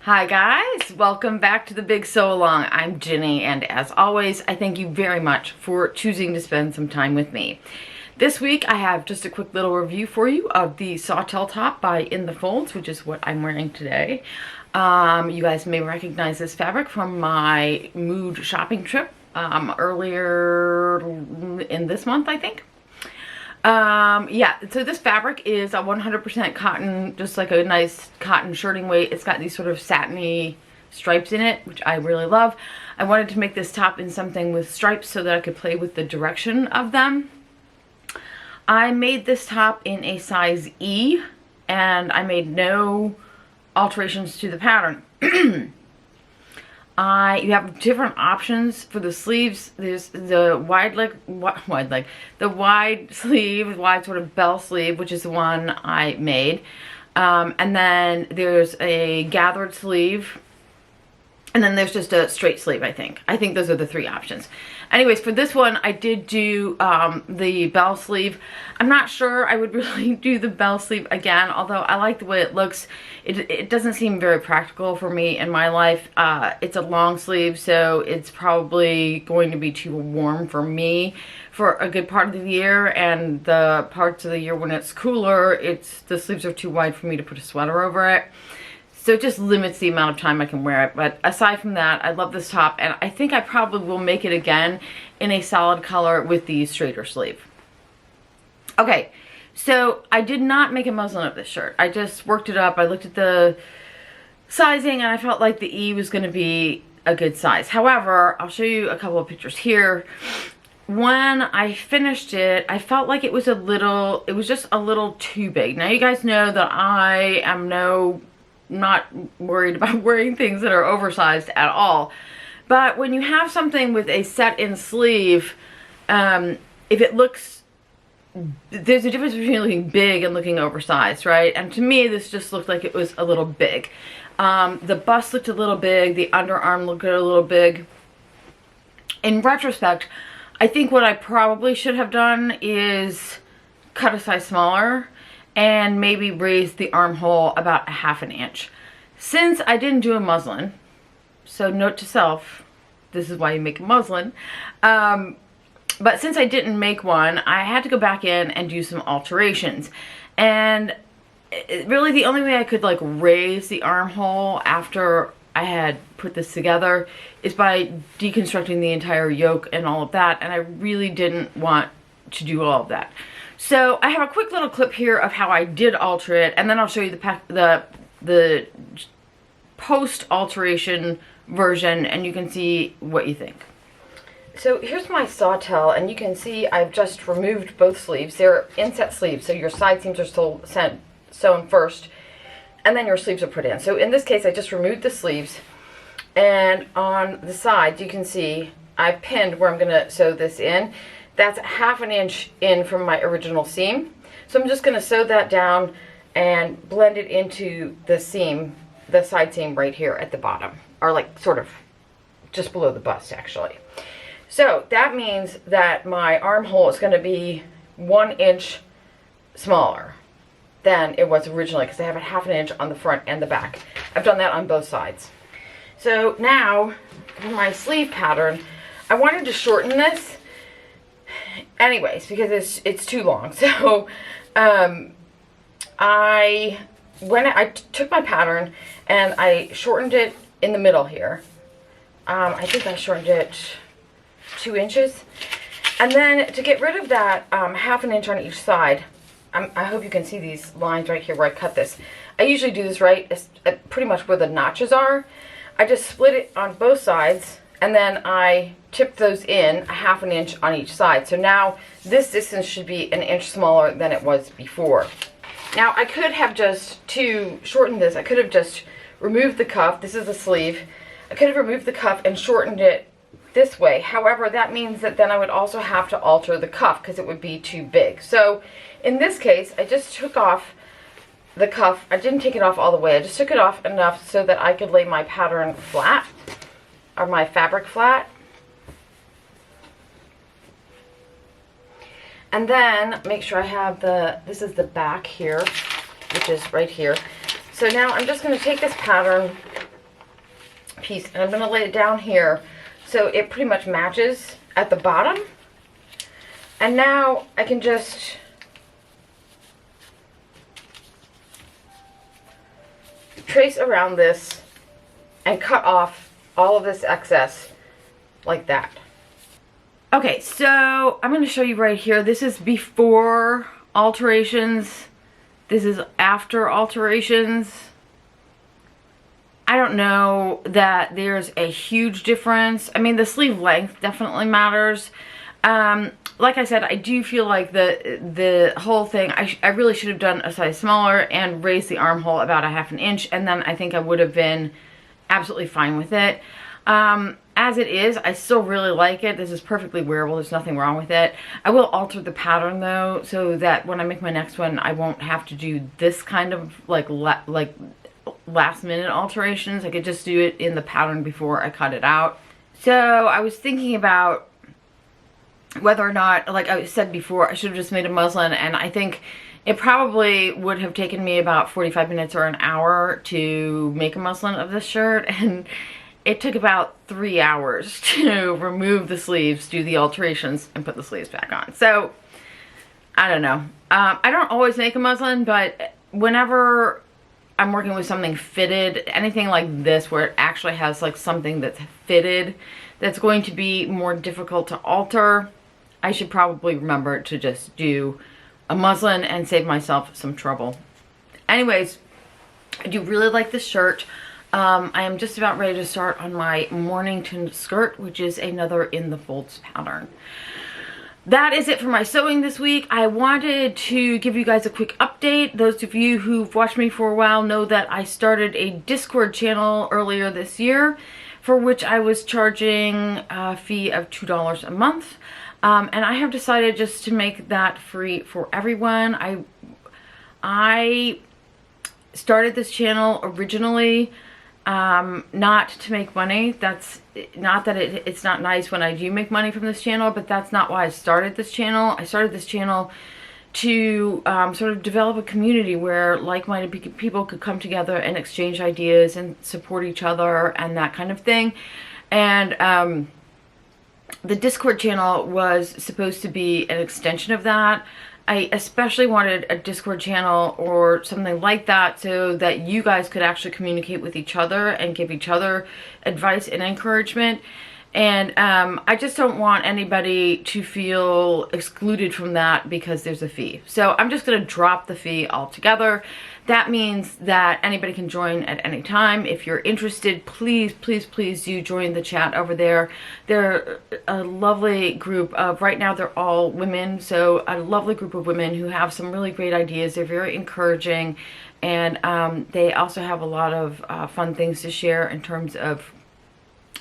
Hi guys, welcome back to the Big Sew Along. I'm Ginny, and as always, I thank you very much for choosing to spend some time with me. This week I have just a quick little review for you of the Sawtell top by In the Folds, which is what I'm wearing today. You guys may recognize this fabric from my Mood shopping trip earlier in this month, I think. Yeah, so this fabric is a 100% cotton, just like a nice cotton shirting weight. It's got these sort of satiny stripes in it, which I really love. I wanted to make this top in something with stripes so that I could play with the direction of them. I made this top in a size E, and I made no alterations to the pattern. You have different options for the sleeves. There's the wide sleeve, wide sort of bell sleeve, which is the one I made. And then there's a gathered sleeve. And then there's just a straight sleeve, I think. I think those are the three options. Anyways, for this one, I did do the bell sleeve. I'm not sure I would really do the bell sleeve again, although I like the way it looks. It doesn't seem very practical for me in my life. It's a long sleeve, so it's probably going to be too warm for me for a good part of the year, and the parts of the year when it's cooler, the sleeves are too wide for me to put a sweater over it. So it just limits the amount of time I can wear it. But aside from that, I love this top, and I think I probably will make it again in a solid color with the straighter sleeve. Okay, so I did not make a muslin of this shirt. I just worked it up. I looked at the sizing, and I felt like the E was going to be a good size. However, I'll show you a couple of pictures here. When I finished it, I felt like it was just a little too big. Now, you guys know that I am not worried about wearing things that are oversized at all. But when you have something with a set-in sleeve, if it looks, there's a difference between looking big and looking oversized, right? And to me, this just looked like it was a little big. The bust looked a little big, the underarm looked a little big. In retrospect, I think what I probably should have done is cut a size smaller and maybe raise the armhole about 1/2 inch. Since I didn't do a muslin, so note to self, this is why you make a muslin, but since I didn't make one, I had to go back in and do some alterations. And really the only way I could like raise the armhole after I had put this together is by deconstructing the entire yoke and all of that, and I really didn't want to do all of that. So I have a quick little clip here of how I did alter it, and then I'll show you the post-alteration version, and you can see what you think. So here's my Sawtell, and you can see I've just removed both sleeves. They're inset sleeves, so your side seams are sewn first, and then your sleeves are put in. So in this case, I just removed the sleeves, and on the sides, you can see I've pinned where I'm going to sew this in. That's 1/2 inch in from my original seam. So I'm just going to sew that down and blend it into the seam, the side seam right here at the bottom, or like sort of just below the bust actually. So that means that my armhole is going to be 1 inch smaller than it was originally, because I have a 1/2 inch on the front and the back. I've done that on both sides. So now for my sleeve pattern, I wanted to shorten this anyways because it's too long. So I took my pattern and I shortened it in the middle here. I think I shortened it 2 inches, and then to get rid of that 1/2 inch on each side, I hope you can see these lines right here where I cut this. I usually do this right pretty much where the notches are. I just split it on both sides, and then I tip those in 1/2 inch on each side. So now this distance should be 1 inch smaller than it was before. Now I could have to shorten this, I could have just removed the cuff. This is the sleeve. I could have removed the cuff and shortened it this way. However, that means that then I would also have to alter the cuff because it would be too big. So in this case, I just took off the cuff. I didn't take it off all the way. I just took it off enough so that I could lay my pattern flat, or my fabric flat. And then make sure I have this is the back here, which is right here. So now I'm just going to take this pattern piece, and I'm going to lay it down here so it pretty much matches at the bottom. And now I can just trace around this and cut off all of this excess like that. Okay, so I'm going to show you right here. This is before alterations. This is after alterations. I don't know that there's a huge difference. I mean, the sleeve length definitely matters. Like I said, I do feel like the whole thing, I really should have done a size smaller and raised the armhole about a ½ inch, and then I think I would have been absolutely fine with it. As it is, I still really like it. This is perfectly wearable. There's nothing wrong with it. I will alter the pattern though, so that when I make my next one, I won't have to do this kind of like last minute alterations. I could just do it in the pattern before I cut it out. So I was thinking about whether or not, like I said before, I should have just made a muslin, and I think it probably would have taken me about 45 minutes or an hour to make a muslin of this shirt, and it took about 3 hours to remove the sleeves, do the alterations, and put the sleeves back on. So, I don't know. I don't always make a muslin, but whenever I'm working with something fitted, anything like this where it actually has like something that's fitted, that's going to be more difficult to alter, I should probably remember to just do a muslin and save myself some trouble. Anyways, I do really like this shirt. I am just about ready to start on my Mornington skirt, which is another in the folds pattern. That is it for my sewing this week. I wanted to give you guys a quick update. Those of you who've watched me for a while know that I started a Discord channel earlier this year, for which I was charging a fee of $2 a month. And I have decided just to make that free for everyone. I started this channel originally not to make money. That's not that it's not nice when I do make money from this channel, but that's not why I started this channel. I started this channel to sort of develop a community where like-minded people could come together and exchange ideas and support each other and that kind of thing. And the Discord channel was supposed to be an extension of that. I especially wanted a Discord channel or something like that so that you guys could actually communicate with each other and give each other advice and encouragement. And I just don't want anybody to feel excluded from that because there's a fee. So I'm just going to drop the fee altogether. That means that anybody can join at any time. If you're interested, please, please, please do join the chat over there. They're a lovely group of, right now they're all women, so a lovely group of women who have some really great ideas. They're very encouraging, and they also have a lot of fun things to share in terms of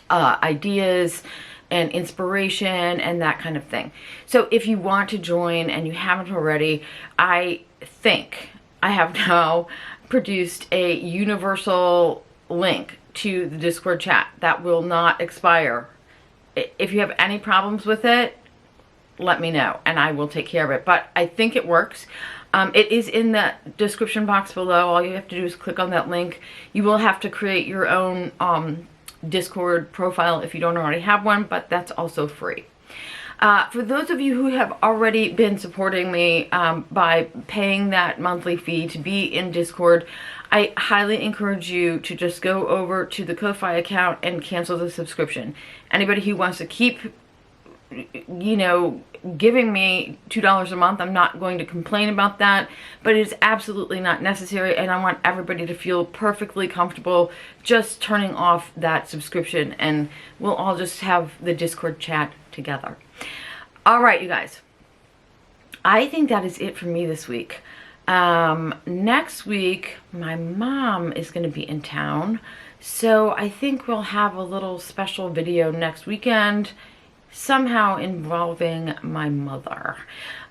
ideas and inspiration and that kind of thing. So if you want to join and you haven't already, I think I have now produced a universal link to the Discord chat that will not expire. If you have any problems with it, let me know and I will take care of it. But I think it works. It is in the description box below. All you have to do is click on that link. You will have to create your own Discord profile if you don't already have one, but that's also free. For those of you who have already been supporting me by paying that monthly fee to be in Discord, I highly encourage you to just go over to the Ko-Fi account and cancel the subscription. Anybody who wants to keep, you know, giving me $2 a month, I'm not going to complain about that, but it's absolutely not necessary, and I want everybody to feel perfectly comfortable just turning off that subscription, and we'll all just have the Discord chat together. All right, you guys, I think that is it for me this week. Next week, my mom is going to be in town, so I think we'll have a little special video next weekend, somehow involving my mother.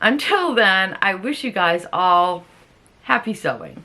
Until then, I wish you guys all happy sewing.